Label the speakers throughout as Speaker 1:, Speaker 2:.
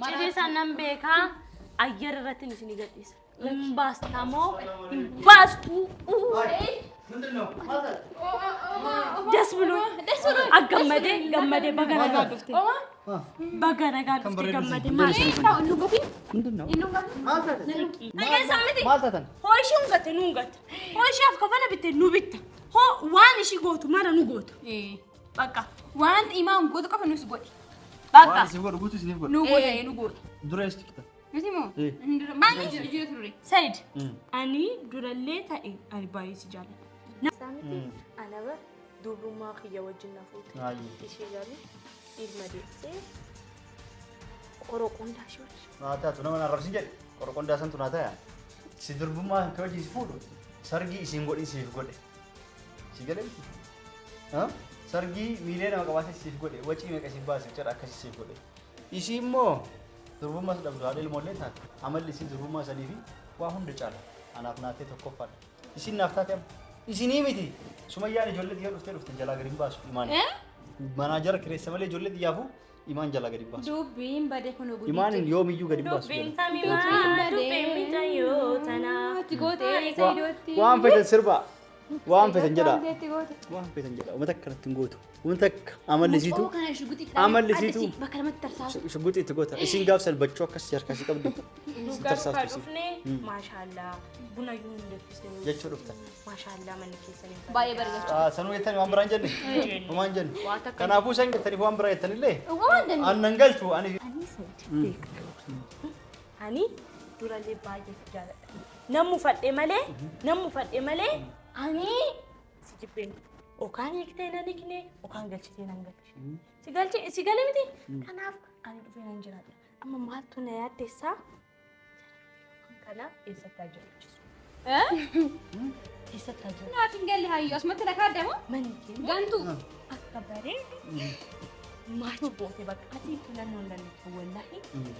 Speaker 1: Cirisa nambeka ayer ratin sini gadis. Imbastamo imbastu. Des bulu agamade gamade bagana gadufte. Bagana gadufte gamade mali.
Speaker 2: ምንድነው?
Speaker 1: ማልታተን ሆይሽን ገተ ኑንገት ሆይሻፍ ከፈነ ብተ ኑብታ ሆ ዋን እሺ ጎቱ ማራ ኑጎቱ በቃ ዋን ኢማም ጎቱ ከፈኑስ ጎቲ በቃ
Speaker 2: ሲጎር ጉቱ ሲጎር
Speaker 1: ኑጎቱ ኑጎቱ
Speaker 2: ዱራይስ ትክታ
Speaker 1: ይቲሞ ማን ይጅቱሪ ሰይድ አኒ ዱረሌ ታኢ አኒ ባይስ ጃለ ሳሚቲ አናበ ዱሩማ ከየወጅና ፎት እሺ ጃለ ኢልማዲስ ቆሮቆንዳ ሾች
Speaker 2: ማታቱ ነው ማናረብስ ጀል ቆሮቆንዳ ሰንቱ ናታ ያ ሲድርቡማ ከወጂ ሲፉዱ ሰርጊ ሲንጎዲ ሲፍጎዲ ሲገለም ሰርጊ ሚሊዮን መቀባተ ሲፍጎዲ ወጪ መቀሲባስ ጨራ ከሲ ሲፍጎዲ ኢሲሞ ድርቡማ ሰደብዶ አደል ሞለታ አመል ሲ ድርቡማ ሰዲፊ ዋሁን ደጫላ አናፍናቴ ተቆፋለ ኢሲ ናፍታተም ኢሲኒ ሚቲ ሱመያን ጆለት ይወስተ ጀላ ገሪባስ ኢማን ማናጀር ክሬሰመለ ጆለት ያፉ ኢማን ጀላ ገሪባስ
Speaker 1: ዱቢን በደኮኖ ጉዲ
Speaker 2: ኢማን ዮምዩ ገሪባስ
Speaker 1: ዱቢን ታሚማ ዱቢን ሚታዮ ተና ትጎቴ ዘይዶቲ
Speaker 2: ዋን ፈተን ስርባ ዋን ፈተን ጀላ ዋን ፈተን ጀላ ወመተከረትን ጎቱ ወንተክ አመልሲቱ በከለመት ተርሳስ ሽጉጥ ትጎታ እሲን ጋብሰል በቾ ከስ ያርካሽ ቀብዱ ተርሳስ
Speaker 1: ዱፍኔ ማሻአላ ቡና ይሁን እንደፍስ
Speaker 2: የቾ ዱፍታ
Speaker 1: ማሻአላ መልከሰኔ ባይ በርገች
Speaker 2: ሰኑ የተን ዋንብራንጀን ወማንጀን ከናፉ ሰንግ ተሪፍ ዋንብራ የተንለ አንንገልቱ አኒ ዱራሌ ባይ ተጃለ ነሙ ፈዴ መሌ አኒ ሲጅቤን okan yekteena nikne okan galchiteena ngalchi sigalchi miti kanaaf ani dhufee nan jiraadha amma maaltu na yaaddessa kana eessatti ajaa'ichisu eessatti ajaa'ichisu naatiin galli hayyoo asumatti na kaaddamu manni gantu akka baree maachi goote bakka ati filannoon dandeettu wallahi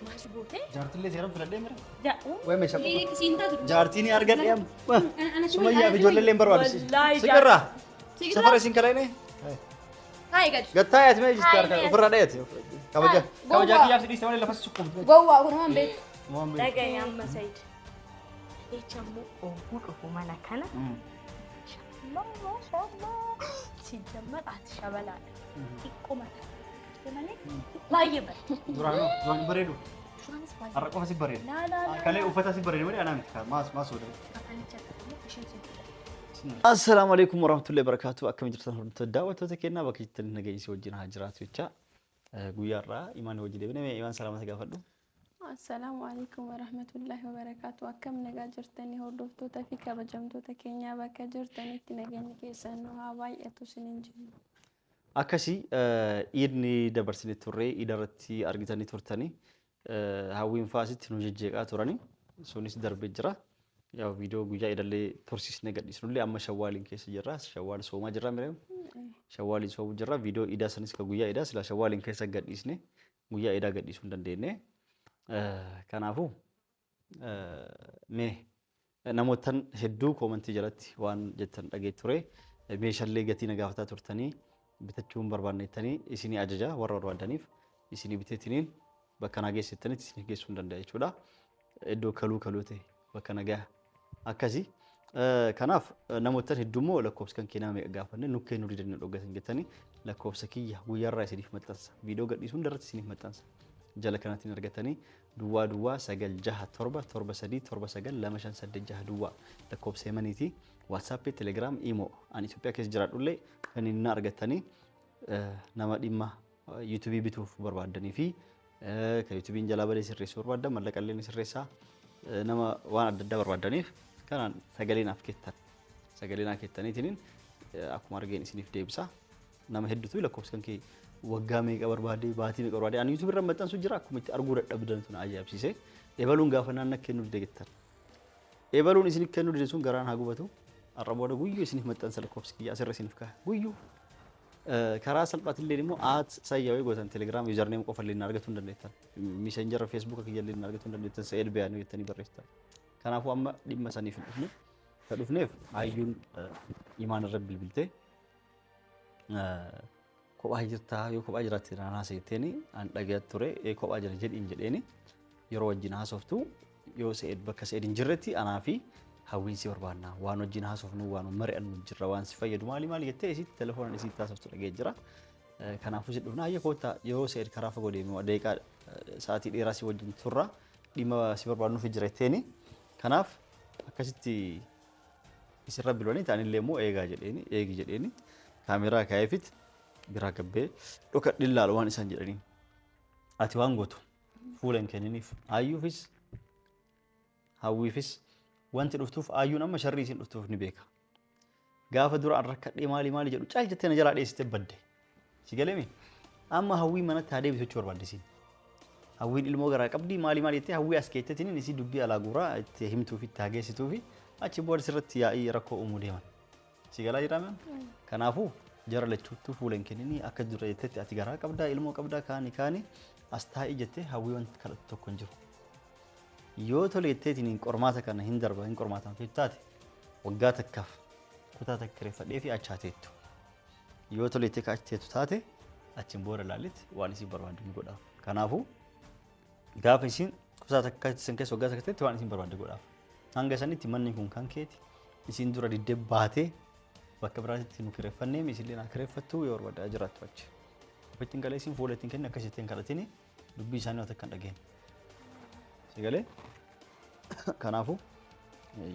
Speaker 2: maachi goote jaartillee seeran filadhee mira
Speaker 1: jaa'u
Speaker 2: way meeshaa jaartiin argadhe amma sumayyaa fi ijoollee barbaadisi sigarraa سفر اسين كلاينه
Speaker 1: هاي قد
Speaker 2: قطايت ما يجي ترك فراديت كبجا كي يافس ديستمال لفس سكم
Speaker 1: جوا وهم بيت دقا يا ام سيد يچمو اوهو مانا كانا ما شاء الله ሲጀመር አትሻበላለ ይቆማል ለማለ ባየበት
Speaker 2: ዱራን በሬዱ አረቆ ሲበሬ ከለ ኡፈታ ሲበሬ ነው አናምት ማስ ወደ السلام عليكم ورحمة الله وبركاته أكمل جرتنا هرمت الدعوة وتكينا بكيت النجاي سوجنا هجرات وجا غيارا إيمان وجدي بنا إيمان سلامة كافلو
Speaker 3: السلام عليكم ورحمة الله وبركاته أكمل نجا جرتني هردوت تفيك بجمتو تكينا بك جرتني تنجني كيسانو هواي أتوسنينجي
Speaker 2: أكشي إيرني دبرسني توري إدارتي أرجتني تورتني هاوين فاسد نوجيجا توراني سونيس درب جرا ያው ቪዲዮ ጉያ አይደለ ቶርሲስ ነገር ዲስኑለ አማ ሸዋሊን ከስ ይጀራ ሸዋል ሶማ ጀራ ምረም ሸዋሊ ሶው ጀራ ቪዲዮ ኢዳስንስ ከጉያ ኢዳስ ላ ሸዋሊን ከስ ገዲስኔ ጉያ ኢዳ ገዲሱ እንደንደኔ ከናፉ ሜ ናሞተን ሄዱ ኮመንት ጀራት ዋን ጀተን ዳጌ ቱሬ ሜሸሌ ገቲ ነጋፍታ ቱርተኒ በተቹም በርባኔተኒ ኢሲኒ አጀጃ ወራው ዋዳኒፍ ኢሲኒ ቢቴቲኒን በከናጌ ሲተነት ኢሲኒ ጌሱ እንደንዳይቹላ እዶ ከሉቴ በከናጋ akkasi kanaaf namoota heddumoo lakkoofsa kan keenyaa meeqa gaafanne nukkee nuti danna dhogatan jettanii lakkoofsa kiyya guyyaarraa isiniif maxxansa viidiyoo gadhiisuun darratti isiniif maxxansa jala kanaatiin argatanii duwwaa 96773792558 duwwaa lakkoofsa himaniiti WhatsApp Telegram Imo an Itoophiyaa keessa jiraadhullee kan inni argatanii nama dhimma YouTube bituuf barbaadanii fi kan YouTube jalaa balee sirreessuu barbaadan mallaqallee sirreessaa nama waan adda addaa barbaadaniif kanaan sagaleen afkettaniitiin akkuma argeen isiniif deebisa nama hedduutu lakkoofsa kan kee waggaa meeqa barbaade baatii meeqa barbaade ani YouTube irra maxxansu jira akkuma itti arguu dadhabdan tun ajaa'ibsiise ebaluun gaafa naanna kennu deeggettan ebaluun isiniif kennu deesun garaan haa gubatu arrabooda guyyuu isiniif maxxansa lakkoofsi kiyya asirra isiniif kaa guyyuu karaa salphaatillee immoo sayyawee gootan Telegram username qofa illee argachuu hin dandeettan Messenger Facebook kiyya illee argachuu hin dandeettan sa'id bayaanuu jettanii barreessitan kanaafuu amma dhimma saniif dhufneef hayyuun imaan irra bilbiltee kophaa jirtaa yoo kophaa jiraatti naannaa seeteeni an dhagaa ture kophaa jira jedheeni yeroo wajjin haasoftu yoo seed bakka seed hin jirretti anaa fi hawwiin si barbaanna waan wajjin haasofnu waan mari'annu jirra waan si fayyadu maali jettee isitti telefoonaan isitti haasoftu dhagee jira kanaafuu si dhufna ayya koota yoo seed karaa fagoo deemu deeqaa sa'aatii dheeraa si wajjin turra dhimma si barbaannuuf jira jetteeni kanaaf akkasitti isirra bilwanii taanillee immoo eegi jedheeni kaameeraa kaayefit biraa gabbee dhokadhi ilaalu waan isaan jedhaniin ati waan gootu fuulan kenniniif ayyuufis hawwiifis wanti dhuftuuf ayyuun amma sharrii isin dhuftuuf ni beeka gaafa dura an rakkadhee maali jedhu caal jettee na jalaa dheessite badde si galeemi amma hawwii manatti haa deebisuu barbaaddisiin hawwiin ilmoo garaa qabdi maali jettee hawwii as keettetiin isii dubbii alaa guuraa itti himtuuf itti hageessituufi achi booda sirratti yaa'ii rakkoo uumuu deeman si galaa jedhame kanaafuu jara lachuutu fuulan kennini akka dura jettetti ati garaa qabdaa ilmoo qabdaa kaani as taa'ii jettee hawwii wanti kadhatu tokko hin jiru yoo tole jetteetiin qormaata kana hin darba hin qormaatan fettaate waggaa takkaaf kutaa takkireeffadhee fi achaateettu yoo tole jettee kaachateettu taate achiin booda laallitti waan isin barbaaddu ni godhaaf kanaafuu gaafa isin kutaa takkaatti san keessa waggaa takkaatti waan isin barbaaddu godhaaf hanga sanitti manni kun kan keeti isin dura diddee baatee bakka biraatti nu kireeffannee misillee na kireeffattu yoo barbaaddaa jiraattu achi ofiitiin galee isin fuula ittiin kenni akkasittiin kadhatini dubbii isaanii waan akka hin dhageenye sigalee kanaafuu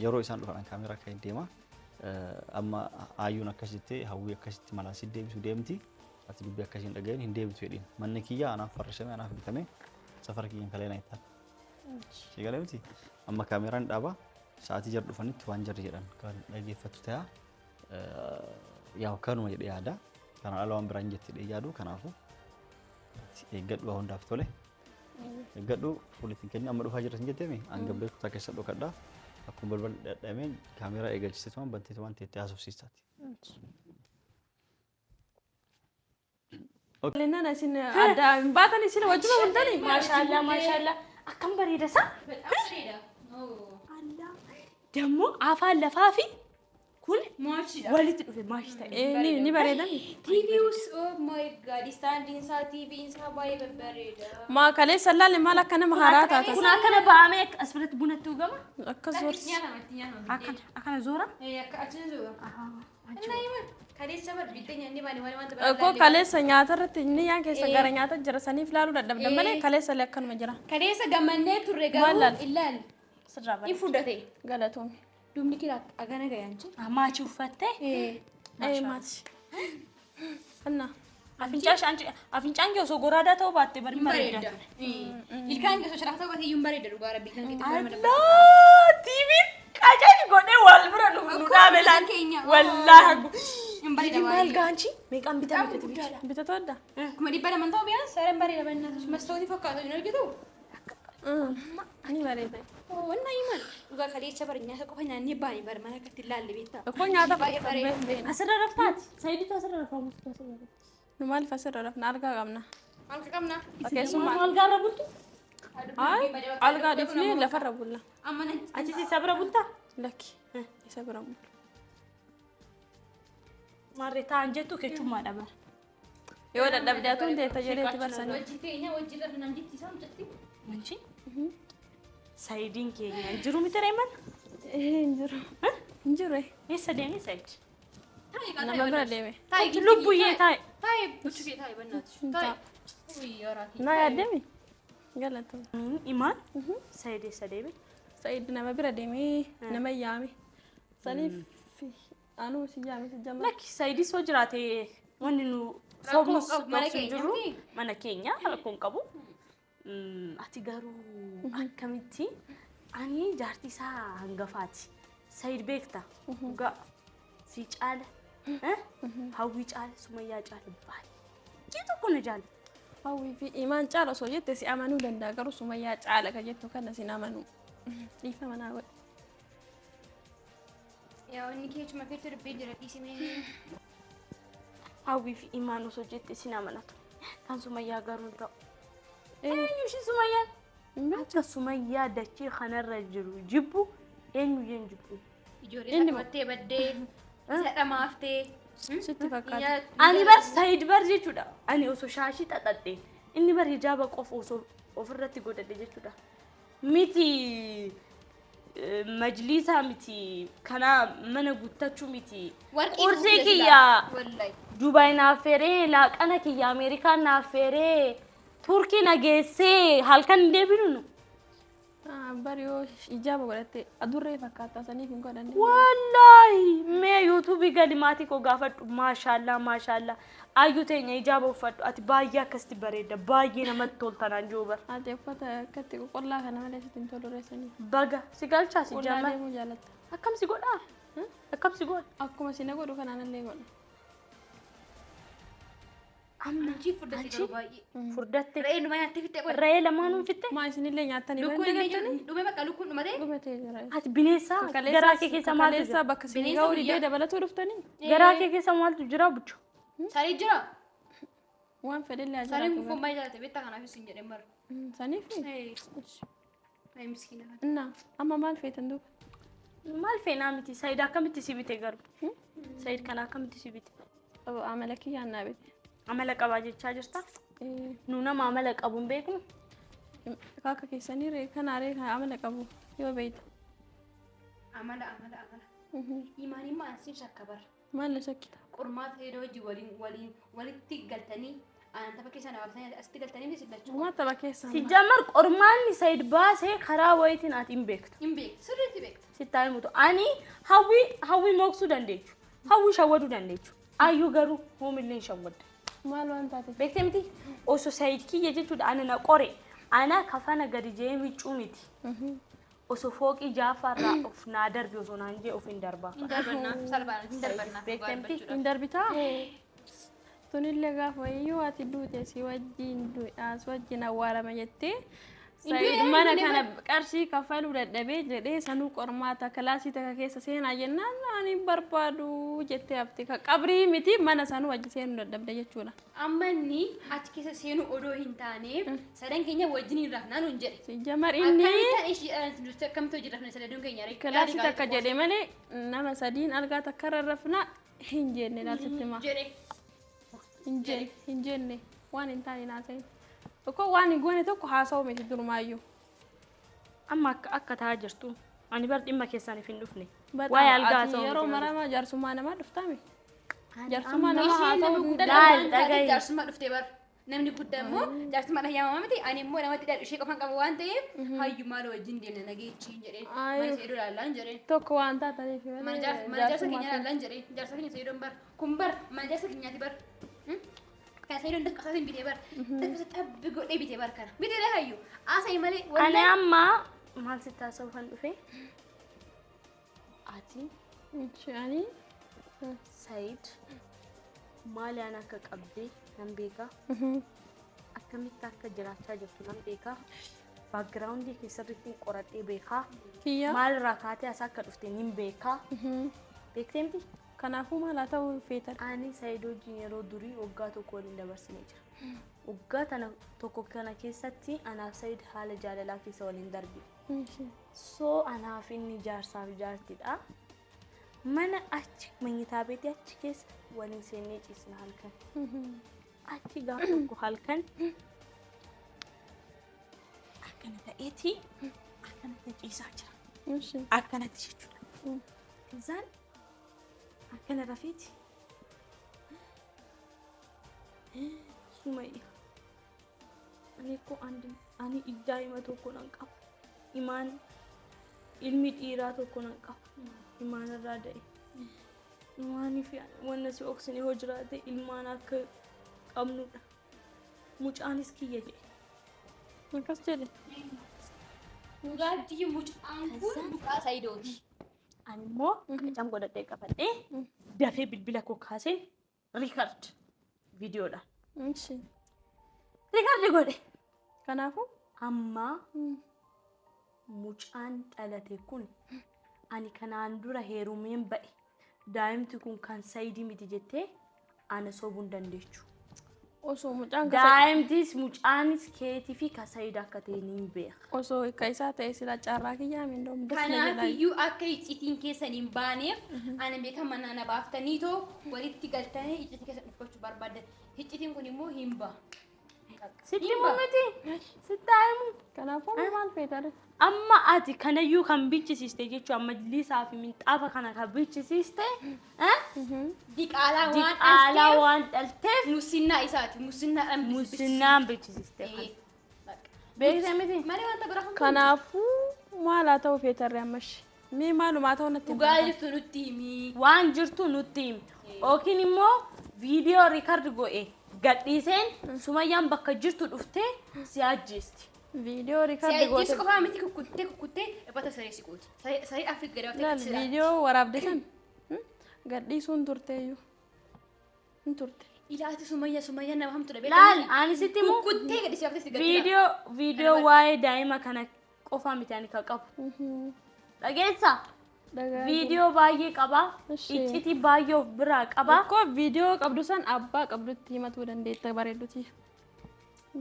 Speaker 2: yeroo isaan dhufan kaameeraa kan deema amma ayyuun akkasitti hawwii akkasitti malaa si deebisuu deemti ati dubbii akkasiin dhageen hin deebitu jedhin manni kiyya anaaf farshame anaaf bitame safara kiyyan kalee na ittaan sigalee miti amma kaameeraan dhaaba sa'aatii jar dhufanitti waan jarri jedhan kan dhageeffattu ta'a yaa kanuma jedhee yaada kana ala waan biraan jettee yaadu kanaafuu eeggadhu hundaaf tole eeggadhu fuulitiin kenni amma dhufaa jirtan jetteemi angabee kutaa keessa dhokadhaa akkuma balbal dhadhameen kaameeraa eegalchiseetu waan banteetu waan teettee haasofsiistaati.
Speaker 3: Lena isin ada baatan isin wajjuma bultani
Speaker 1: maashaallah akkam bareeda sa Allah dammo afaan lafaa fi kun maashida walitti dhufe maashi ta'e
Speaker 3: ni bareedan
Speaker 1: TV's oh my god standing sa TV'n sa baay'ee bareeda
Speaker 3: ma kale sallaale maal akkana maharata ta
Speaker 1: kun akkana baame asbirat bunatu gama
Speaker 3: akka zoor
Speaker 1: akkana zoora
Speaker 4: akka achin zoora naiman kale sabar bidenya ni bani wani wanta
Speaker 3: ko kale sa nyaata irratti inni yaa keessa gara nyaata jira saniif laalu dadhabdan malee kale sa akkanuma jira
Speaker 4: kale sa gamannee turre garuu illaal
Speaker 1: sirraa
Speaker 4: in fudhate
Speaker 3: galatoom
Speaker 4: dumni kira agana gayanchi
Speaker 1: maachi uffatte
Speaker 3: maachi anna
Speaker 1: afincaan kee osoo goraadaa ta'uu baatte bari bareeda
Speaker 4: ilkaan kee osoo sharafa ta'uu iyyuu bareeda dhugaa rabbi kan kee
Speaker 1: Allah TV qajaji godhee wal bira nu dhaabelaan wallahi
Speaker 4: in bareeda
Speaker 1: maal gaanchi meeqaan
Speaker 3: bitatu adda
Speaker 4: kuma dhibba lama ta'uu biyya saran bareeda banna mastootii fakkaatu hin argitu
Speaker 3: ni bareeda
Speaker 4: wanna iman dhugaa kaleessa bar nyaata qofa nyaanni baani bar mana akkatti ilaalle beektaa
Speaker 3: ko nyaata
Speaker 4: baay'ee bareeda
Speaker 1: asirra raftaati sayiditu asirra rafamu
Speaker 3: nu maal fasirra rafna argaa qabna
Speaker 4: alka qabna
Speaker 3: keessumaa
Speaker 1: algaarra bultu
Speaker 3: algaa dhifnee lafarra bulla
Speaker 4: amma
Speaker 1: achi sabra bulta
Speaker 3: lakki isa bira bulla
Speaker 1: marre taan jettu kechummaadha bar
Speaker 3: yoo dadhabdee atuun teetta jedheetti barsanii
Speaker 4: wajji keenya wajji dha nan jetti isaan jetti
Speaker 1: manchi sayidiin keenya jiru miti reeman
Speaker 3: hinjiru
Speaker 1: eessa deemee sayid
Speaker 3: nama bira deeme
Speaker 1: lubbuyyee taa'e
Speaker 4: taa'e buchukee taa'e bannaati taa'e uyyoraati
Speaker 3: naa yaaddemi galatoom
Speaker 1: imaan sayid eessa deeme
Speaker 3: sayid nama bira deeme nama yaame saniif anuu si yaame si jamma
Speaker 1: lakki sayidii soo jiraate wanni nu soomnus jiru mana keenya rakkoon qabu ati garuu akkamitti ani jaartii isaa hangafaati sayid beekta dhugaa si caala hawwii caala sumayyaa caala baay'ee tokko na jaala
Speaker 3: hawwii fi imaan caala osoo jette si amanuu danda'a garuu sumayyaa caala ka jettu kana sin amanuu dhiifa manaa godhe
Speaker 4: yaa inni keechuma keessa dubbee jira dhiisimee
Speaker 1: hawwii fi imaan osoo jette sin amanatu kan sumayyaa garuu ta'u eenyu sumayyaan akka sumayyaa dachee kanarra jiru jibbu eenyu jibbu
Speaker 4: ijoollee taphattee baddee isa dhamaaftee
Speaker 3: sitti fakkaata.
Speaker 1: Ani bar Said bar jechuudha. Ani osoo shaashii xaxadhe inni bar hijaaba qofa osoo ofirratti godhadhe jechuudha. Miti majlisa miti kana mana guuttachuu miti. Ursii kiyya Dubai naafferee laaqana kiyya Ameerikaan naafferee Turkii nageessee halkan deebinu.
Speaker 3: Bariyo ijaaba godhatte adurree fakkaata saniif hin godhanne.
Speaker 1: Wallahi mee YouTube galimaati ko gaafadhu maashaallah ayyu teenya ijaaba uffadhu ati baay'ee akkasti bareeda baay'ee namatti toltanaan joobar.
Speaker 3: Ati uffata akkatti qollaa kana malee sitti tolu reessanii.
Speaker 1: Baga si galchaa si jaama.
Speaker 3: Deemuu jaalatta.
Speaker 1: Akkam si godhaa? Akkam si godha?
Speaker 3: Akkuma si na godhu kanaan illee godha.
Speaker 4: Anji
Speaker 1: Furdatte.
Speaker 4: Re'ee numa nyaatti fitte qola.
Speaker 1: Re'ee lamaanuu fitte?
Speaker 3: Maa isinillee nyaatanii
Speaker 4: Lukkuun illee jiru. Dhume bakka lukkuun dhumatee.
Speaker 3: dhumatee jira.
Speaker 1: Ati bineensa garaa kee keessa maaltu jira?
Speaker 3: Bakka isin ga'uu didee dabalatuu dhuftanii.
Speaker 1: Garaa kee keessa maaltu jira bucho?
Speaker 4: Sarii jira.
Speaker 3: Waan fedhillee ajaa.
Speaker 4: Sariin kun baay'ee jaalate beektaa kanaaf isin jedhee mara.
Speaker 3: Saniif.
Speaker 4: Ay miskiina.
Speaker 3: Inna amma maal feetan duuba?
Speaker 1: Maal feenaa miti Said akkamitti si bite garuu? Said kana akkamitti si bite?
Speaker 3: Amala kiyyaan naa bite.
Speaker 1: Amala qabaa jechaa jirta? Nu nama amala qabu hin beeknu?
Speaker 3: Kaaka keessanii ree kanaa amala qabu yoo beeyta.
Speaker 4: Amala. Imaanii maansiin shakka bara.
Speaker 3: Maal na shakkita?
Speaker 4: Qormaata hedoo hojii walitti galtanii aannan tapha keessa naaf asitti galtanii ni siddachuu.
Speaker 3: Qormaata tapha keessa.
Speaker 1: Si jammar qormaanni Said baasee karaa wayitiin ati hin beektu.
Speaker 4: Hin beektu sirriitti beektu.
Speaker 1: Sittaa himutu. Ani hawwii mooksuu dandeechu. Hawwii shawwaduu dandeechu. Ayyuu garuu hoomillee shawwadda.
Speaker 3: Maal waan taate?
Speaker 1: Beektee miti osoo Said kiyya jechuudha ana na qore ana kafana gadi jee miccuu miti. Osoo fooqii jaafarraa of naa darbi osoo naan jee of hin darbaa.
Speaker 4: Hin darbannaa.
Speaker 1: Beektee miti
Speaker 3: Hin darbitaa? Tunillee gaafa iyyuu ati duute si wajjin duudhaas wajjin awwaalama jettee Said mana kana qarshii kaffaluu dadhabee jedhee sanuu qormaata kilaasii takka keessa seenaa jennaan ani barbaadu jettee hafte qabrii miti mana sanuu wajji seenuu dadhabde jechuudha.
Speaker 4: Ammanni achi keessa seenuu odoo hin taane sadan keenya wajjin hin rafnaa nuun jedhe.
Speaker 3: Si jamar inni
Speaker 4: akkamitti hojii rafne sadan keenya
Speaker 3: kilaasii takka jedhe malee nama sadiin algaa takka rarrafna hin jenne laalsitti maa. Hin jenne waan hin taane naasayin. Tokko waan hin goone tokko haasa'u miti durumaayyuu.
Speaker 1: Amma akka taa'aa jirtu ani bar dhimma keessaaniif hin dhufne. Waa'ee algaa haasa'u.
Speaker 3: Yeroo maramaa jaarsummaa namaa dhuftaami. Jaarsummaa namaa haasa'u hin
Speaker 4: dadhabne. Jaarsummaa dhuftee bar. Namni guddaa immoo jaarsummaa dhahyaama miti ani immoo namatti dhaadhu ishee qofaan qabu waan ta'eef hayyuu maal wajjin deemna nageechiin jedheen. Mana seedoo laallaan jedheen.
Speaker 3: Tokko waan taataniif
Speaker 4: mana jaarsa keenya laallaan jedheen. Jaarsa keenya seedoon bar. Kun bar mana jaarsa keenyaati bar. Kan seedoon dakkasatiin bitee bar. Dakkasa xabbi godhee bitee bar kana. Bitee dha hayyuu. Asii malee.
Speaker 1: Ani amma maal sitti haasa'u kan dhufe? Ati.
Speaker 3: Ani.
Speaker 1: Said. Maali aan akka qabdee nan beekaa. Akkamitti akka jiraachaa jirtu nan beekaa. Baagiraawundii keessatti qoradhee beekaa. Maalirraa kaatee as akka dhufte nin beekaa. Beektee miti?
Speaker 3: Kanaafuu maal haa ta'uu feetan?
Speaker 1: Ani Said wajjin yeroo durii waggaa tokko waliin dabarsinee jira. Waggaa tana tokko kana keessatti anaaf Said haala jaalalaa keessa waliin darbi. So anaaf inni jaarsaaf jaartidha. Mana achi manyitaa beetii achi keessa waliin seennee ciisna halkan. Achi gaafa tokko halkan akkana ta'eeti akkanatti ciisaa jira. Akkanatti jechuudha. Kizaan akkana rafeeti. Sumayya. Ani daa'ima tokko nan qaba. Imaan ilmi dhiiraa tokko nan qaba. Imaan irraa da'e. Imaaniif wanna si oksine hoo jiraate ilmaan akka qabnudha. Mucaanis kiyya jedhe.
Speaker 3: Akkas jedhe.
Speaker 4: Dhugaatii mucaan kun dhugaa Saidooti.
Speaker 1: Ani immoo qacam godhadhee qabadhee dafee bilbila koo kaasee riikard viidiyoodhaan. Riikardi godhe.
Speaker 3: Kanaafuu
Speaker 1: amma mucaan dhalate kun ani kanaan dura heerumeen ba'e daa'imti kun kan Saidii miti jettee ana sobuu hin dandeechu.
Speaker 3: Osoo mucaan
Speaker 1: daa'imtis mucaanis keetii fi kasayida akka ta'e ni beeka.
Speaker 3: osoo kaisaa ta'e sila carraa kiyyaa mindoom
Speaker 4: Kanaafiyyuu akka iccitiin keessan hin baaneef ana beeka mana na baaftanii too walitti galtanii iccitii keessan dhufachuu barbaadan. Iccitiin kun immoo hin baa.
Speaker 1: Sitti miti sittaa'imu.
Speaker 3: Kanaafuu maal feetare?
Speaker 1: Amma ati kanayyuu kan bichisiiste jechuudha majlisaa fi minxaafa kana kan bichisiiste
Speaker 4: Diqaalaa
Speaker 1: waan dhalteef
Speaker 4: musinnaa isaati. Musinnaadhaan
Speaker 1: musinnaan bichisiiste. Beekte miti.
Speaker 4: Malee wanta biraa
Speaker 3: Kanaafuu maal haa ta'u feetarre ammash? Mee maalumaa ta'u natti
Speaker 4: dhugaa jirtu nutti himi.
Speaker 1: Waan jirtu nutti himi. Yookiin immoo viidiyoo riikard go'e gadhiiseen Sumayyaan bakka jirtu dhuftee si ajjeesti.
Speaker 3: Viidiyoo riikardi
Speaker 4: Siyaajis
Speaker 3: goote.
Speaker 4: qofaa miti kukkutee ebbata saree siquuti. Saree afri
Speaker 3: Laal
Speaker 4: gadaawwate
Speaker 3: viidiyoo waraabde san gadhiisuun turteeyyuu. Hin turte.
Speaker 4: ilaati Sumayyaa nama hamtuudha
Speaker 1: Laal ani sitti immoo
Speaker 4: kukkutee gadhiisee waqtii si gadhiisa.
Speaker 1: viidiyoo waa'ee daa'ima kana qofaa miti ani kan qabu. Dhageessa? Viidiyoo baay'ee qaba. Iccitii baay'ee of biraa qaba.
Speaker 3: Akkoo viidiyoo qabdu san abbaa qabdutti himatuu dandeetta bareedduti.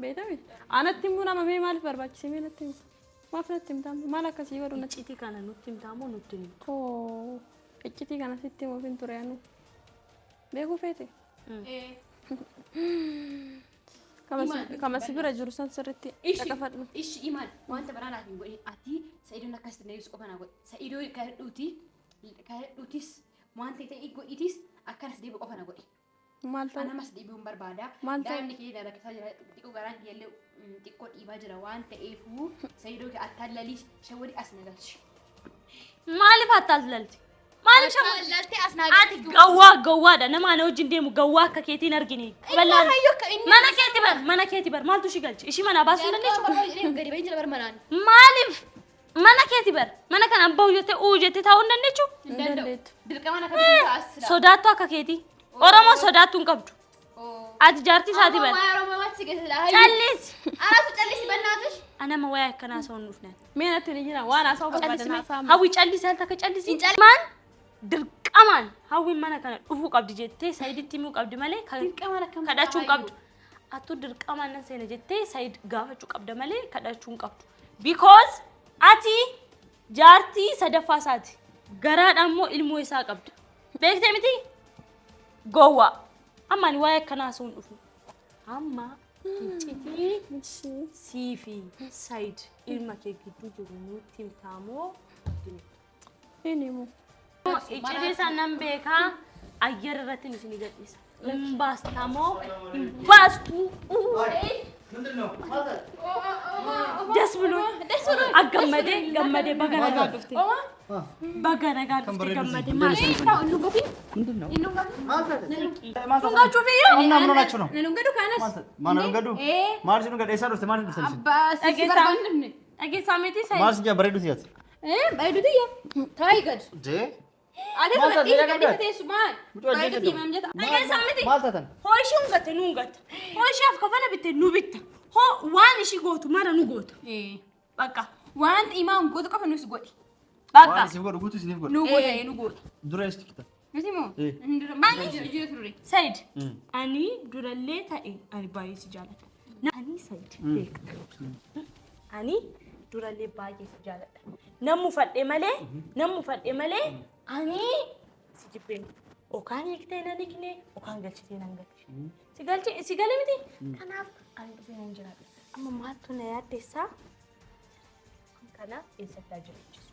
Speaker 3: Beekame? Anatti immoo nama mee maaliif barbaachise mee natti himu? Maaf natti himtamu? Maal akkasii godhu natti?
Speaker 1: Iccitii kana nutti himtamoo nutti himtu?
Speaker 3: Too iccitii kana sitti himuuf hin ture anu. Beekuu feete? Kama si bira jiru san sirriitti dhaqafadhu.
Speaker 4: Ishi imaan wanta biraa laaf hin godhin ati Sa'iidoon akkas ta'e ibsu qofa naa godhe. Sa'iidoo kadhadhuutis wanta ta'e godhitis akkanas deebi'u qofa naa godhe.
Speaker 3: Maal ta'u?
Speaker 4: Anamas deebi'uun barbaada.
Speaker 3: Maal ta'u?
Speaker 4: Daa'imni kee rakkisaa jira xiqqoo garaan kiyyallee xiqqoo dhiibaa jira waan ta'eefuu Sa'iidoo kee attaallalii shawwadi as nagalchi.
Speaker 1: Maaliif attaallalti? Maaliif shawwadi?
Speaker 4: Attaallaltee as
Speaker 1: Ati
Speaker 4: nagalchi.
Speaker 1: gawwaadha nama ana wajjin deemu gawwaa akka keetiin argine. Mana keeti bar maaltu shi galchi? Ishii mana baasuu dandeessu?
Speaker 4: Gadi bahin jira barmanaan.
Speaker 1: Maaliif? Mana keeti bar mana kana abbaa jettee taa'uu hin dandeechu?
Speaker 4: Hin danda'u. Dirqama na kabajuu taasisa.
Speaker 1: Sodaattu akka keeti. Oromoo sodaattu hin qabdu. Ati jaartii isaati bar. Callis.
Speaker 4: Araatu callisi bannaatush.
Speaker 1: Anama wayaa akkanaa sa'uun dhufnaan.
Speaker 3: Mee natti ni jira waan haasa'u barbaadan haasa'amu.
Speaker 1: Hawwi callisii al takka callisiin. Maan dirqamaan hawwiin mana kana dhufuu qabdi jettee Sa'iiditti himuu qabdi malee kadhachuu hin qabdu. Attu dirqamaan nan seena jettee Sa'iid gaafachuu qabda malee kadhachuu hin qabdu. Because ati jaartii sadaffaa isaati. Garaadhaan immoo ilmoo isaa qabda. Beektee miti? Gowwaa. Amma ani waa'ee akkanaa sa'uun dhufu. Amma iccitii sii fi Sa'iid ilma kee gidduu jiru nutti himtaamoo?
Speaker 3: Hin himu.
Speaker 1: Iccitii sannan beekaa ayyara irratti nu isin gadhiisa. Hin baastamoo hin baastu. Des bilo gammadee baga nagaa dhufte. Baga nagaa dhufte gammadee maal? Fungaachuu fiyyoo.
Speaker 2: Amma amnoonachuu no.
Speaker 4: Nunggadu kanas.
Speaker 2: Mana nungadu. Maal si nungadu eessa dhufte maal dhufte isin?
Speaker 1: Dhageessaa miti Sa'iid.
Speaker 2: Maal si jaa bareedu si ati?
Speaker 4: Bareedu tiyya. Taa'ii gad.
Speaker 2: Jee?
Speaker 4: Ade
Speaker 2: Maal
Speaker 4: fudhadhii
Speaker 2: taate?
Speaker 4: gadi teessu maal?
Speaker 2: Mucaa
Speaker 4: Bareedu
Speaker 2: jee
Speaker 4: tiyya maam jeta.
Speaker 1: Dhageessaa miti.
Speaker 2: Maal taatan?
Speaker 1: Hoo ishii hungatte nu hungatta. Hoo ishiif kafana bitte nu bitta. Hoo waan ishii gootu mara nu goota. Bakka.
Speaker 4: Waan imaa goota qofa nus godhi.
Speaker 2: Waan
Speaker 1: Bakka.
Speaker 2: isif godhu guutuu isiniif godhu.
Speaker 4: Nu goota nu goota.
Speaker 2: Dura eessi tikta?
Speaker 4: Miti moo?
Speaker 1: Ani
Speaker 4: Jira turre.
Speaker 1: Sa'iid. Ani durallee ta'e ani baay'ee si jaalladha. Ani Sa'iid beekta. Ani durallee baay'ee si jaalladha. Nammu fadhee malee ani si jibbeen. Okaan hiiktee nan hiikne, okaan galchitee nan galchi. Si galee miti? Kanaaf ani dhufee nan jiraadha. Amma maaltu na yaaddeessaa? Kana eessatti haa jiraachisa?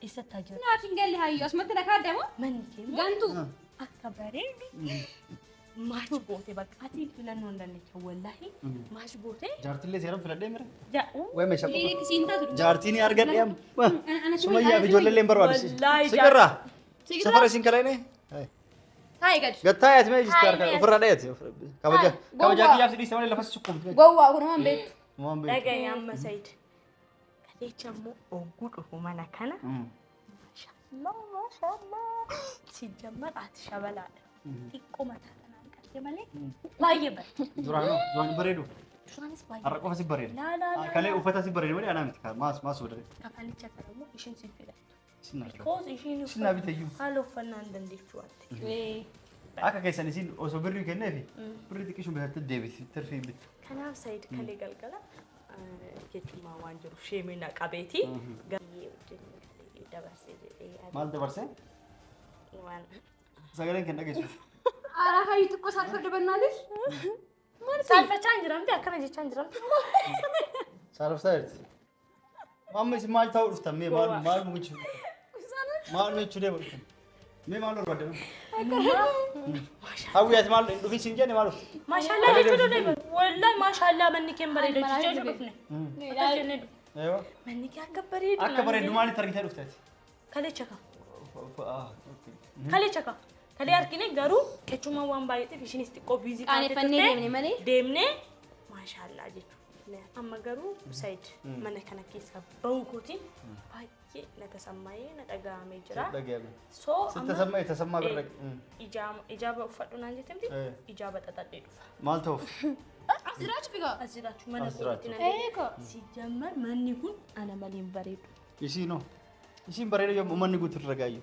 Speaker 1: Eessatti haa jiraachisa?
Speaker 4: Naatiin galli hayyoo asumatti na kaaddamu.
Speaker 1: Manni kee
Speaker 4: Gantu.
Speaker 1: akka bareedu maal goote bakka ati filannoo hin dandeessu wallaahi maal goote
Speaker 2: Jaartillee seeran filadhee mira?
Speaker 1: jaa'u
Speaker 2: Wayi meeshaa qofa.
Speaker 4: Lilik siin taatu.
Speaker 2: Jaartiin argadhee amma. Sumayyaa fi ijoollee hin barbaadu.
Speaker 1: Wallaahi
Speaker 2: Sigarraa? Safara isin kalaine?
Speaker 4: Taa'ii gad.
Speaker 2: Gattaa yaati mee jisti harka ofirraa dhayaati. Kabajaa kiyyaaf si dhiiste malee lafas sukkuumti.
Speaker 4: Gowwaa kun waan beektu.
Speaker 2: Waan beektu.
Speaker 1: dhagaye amma Sa'iid qajecha immoo ogguu dhufu mana kana maashaallah si jammar ati shabalaadha xiqqoo mataa kanaan qabde malee baay'ee bareeda
Speaker 2: Duraan bareedu.
Speaker 1: duraanis baay'ee
Speaker 2: Har'a qofa si bareeda.
Speaker 1: laa
Speaker 2: Kalee uffata si bareeda malee anaa miti. Maas soodare.
Speaker 1: kafalicha kana immoo ishiin si filattu
Speaker 2: Isin argaa.
Speaker 1: koos ishiin
Speaker 2: Isin naa bitayyuu.
Speaker 1: haala uffannaa hin dandeessu waan ta'eef
Speaker 2: Akka keessan isin osoo birrii kenneefi birrii xiqqishu bitaatti deebisi tirfii bitti.
Speaker 1: Kanaaf Said kalee galgala jechuun waan jiruuf sheemina qabeeti. Dabarsee jedhee.
Speaker 2: Maal dabarsee?
Speaker 1: Waan.
Speaker 2: Sagaleen kan dhageessu.
Speaker 4: Ara hayi xiqqoo salfadde bannaalis.
Speaker 1: Salfachaa hin jiramti akkana jechaa hin jiramti.
Speaker 2: Saaloftaa jirti. Amma isin maal ta'uu dhuftan mee maal mugichu? Maal mechuu deemu dhuftan? Mee maal barbaadde? Hawwiyaati maal dhufin siin jenne maal dhufte?
Speaker 1: Maashaallah jechuudha deemu. Wallahi maashaallah manni kee bareeda jechuudha dhufne. Akkas jennee dhufu.
Speaker 2: Eewa.
Speaker 1: Manni kee akka bareedu.
Speaker 2: Akka bareedu maalitti argitee dhufteeti?
Speaker 1: Kalecha ka. Kalecha ka. Kalee argine garuu kechumaan waan baay'eetif ishinis xiqqoo biizii
Speaker 4: Qaaneffannee deemne malee.
Speaker 1: Deemnee maashaallah jechuudha. Amma garuu Said mana kana keessa bahu kootiin baay'ee na tasammayee na dhaga'amee jira.
Speaker 2: Dhaga'ame.
Speaker 1: So
Speaker 2: Sitta sammayee tasammaa birra.
Speaker 1: ijaaba uffadhu naan jettemti ijaaba xaxadhee dhufa.
Speaker 2: Maal ta'uuf?
Speaker 4: As jiraachuu figaa.
Speaker 1: As jiraachuu mana
Speaker 2: As jiraachuu.
Speaker 1: kootiin
Speaker 4: Eeko.
Speaker 1: si jammar manni kun ana maliin bareedu.
Speaker 2: Isiinoo. Isiin bareedu yommuu manni guutuu irra gaayyu.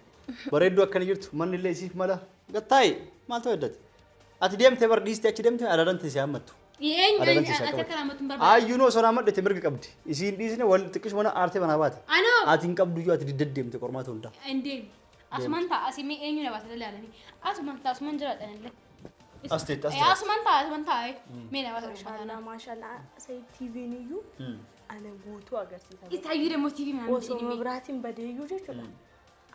Speaker 2: Bareedduu akkana jirtu manni illee isiif mala gattaa'e maal ta'u eddate? Ati deemtee bar dhiistee achi deemtee adaadante si hammattu.
Speaker 4: Akka karaamatu hin barbaadu.
Speaker 2: Ayyuunoo sonaa madhate mirga qabdi. Isiin dhiisne wal xiqqishu mana aartee manaa baate.
Speaker 4: Anoo.
Speaker 2: Ati hin qabdu iyyuu ati diddeemte qormaata hundaa.
Speaker 4: Indeemi. Asuman ta'a asii mee eenyu na baasee ilaalanii. Asuman ta'a asuman jiraadhaan illee.
Speaker 2: As teetti as teetti.
Speaker 4: Asuman ta'a mee na baasee
Speaker 1: Maashaallah maashaallah Said TV'n iyyuu ana guutuu agarsiisa.
Speaker 4: Itaayyuu deemoo TV maamii
Speaker 1: Osoo mabiraatiin badeeyyuu jechuudha.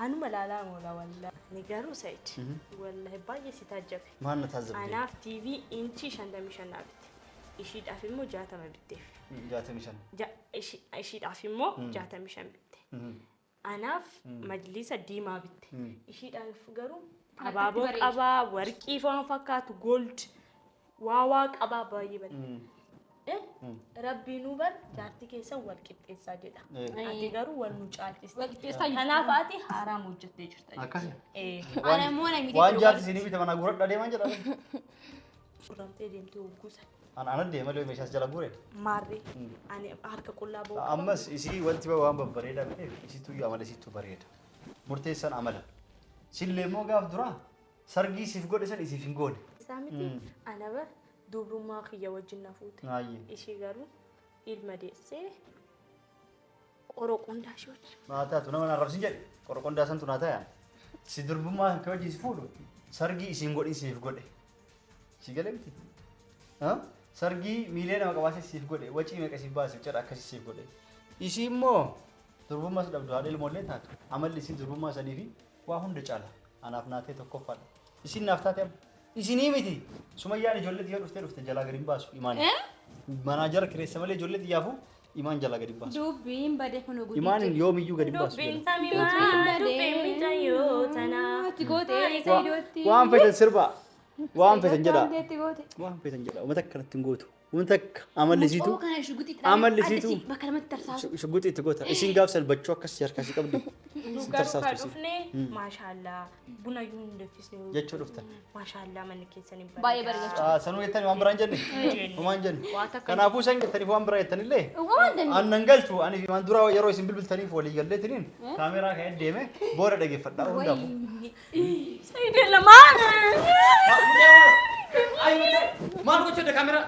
Speaker 1: Anuma laalaa moola wallahi. Ni garuu Said wallahi baay'ee si taajjabe.
Speaker 2: Maal na taazabde?
Speaker 1: Anaaf TV inchi 55 bitte. Ishiidhaaf immoo 60 bitteef.
Speaker 2: 65.
Speaker 1: Ishiidhaaf immoo 65 bitte. Anaaf majlisa diimaa bitte. Ishiidhaaf garuu abaaboo qabaa, warqii waan fakkaatu, gold waa qabaa baay'ee bareeda. Rabbii nu bar jaartii keessa wal qixxeessaa jedha. Ati garuu wal nu caalchiste. Kanaaf ati haaraam hojjettee jirta.
Speaker 2: Akkasi.
Speaker 4: Ana immoo na miti.
Speaker 2: Waan jaarti isinii bite manaa guuradhaa deeman jedhama.
Speaker 1: Furamtee deemtee hogguusa.
Speaker 2: Ana deema lee meeshaas jala guure.
Speaker 1: Maarree ani harka qullaa ba'u.
Speaker 2: Ammas isii wanti waan babbareedaa ta'eef isitu iyyuu amala isitu bareeda. Murteessan amala. Sillee immoo gaaf duraa sargii siif godhe san isiif hin goone.
Speaker 1: Isaa miti ana bar dubrummaa kiyya wajjin na fuute. Ishii garuu ilma deessee qoroqondaa ishee wajjin.
Speaker 2: Maa taatu nama narrabsin jedhe qoroqondaa santu naa ta'a. Si durbummaa kan wajjin si fuudhu sargii isiin godhin siif godhe. Si galee miti. Sargii miilee nama qabaasee siif godhe wacii meeqa siif baase jedha akkasii siif godhe. Ishii immoo durbummaas dhabdu haadha ilmoollee taatu amalli isiin durbummaa sanii fi waa hunda caala anaaf naatee tokkoffaadha. Isiin naaf taate isinii miti sumayyaan ijoollee yoo dhufte jalaa gadi hin baasu imaan. Manaa jara kireessa malee ijoollee xiyyaafu imaan jalaa gadi hin baasu.
Speaker 4: Dubbiin badee kun oguu.
Speaker 2: Imaanin yoomiyyuu gadi hin baasu.
Speaker 1: Dubbiin tamimaa dubbiin mitayoo tanaa.
Speaker 2: Waan fedhan sirbaa. Waan fedhan jedha. Waan fedhan jedha. Uummata akkanatti hin gootu. Uummata akka amallisiitu. Amallisiitu.
Speaker 4: Bakka lamatti tarsaasu.
Speaker 2: Shuguxii itti goota. Isiin gaaf salbachuu akkas harkaasii qabdu.
Speaker 1: Garuu kan dhufne maashaallah buna iyyuu hin danfisne.
Speaker 2: Jechuu dhuftan.
Speaker 1: Maashaallah manni keessanii
Speaker 4: Baay'ee bareeda.
Speaker 2: Sanuu jettanii waan biraan jenne. Waan jenne. Kanaafuu san jettaniif waan biraa jettanillee.
Speaker 4: Waan dandeenya.
Speaker 2: Annan galchu ani waan dura yeroo isin bilbiltaniif walii galleetiniin kaameraa ka'ee deeme booda dhageeffadhaa hundaafuu.
Speaker 1: Sayyidee lamaan.
Speaker 2: Maal gochuu kamera?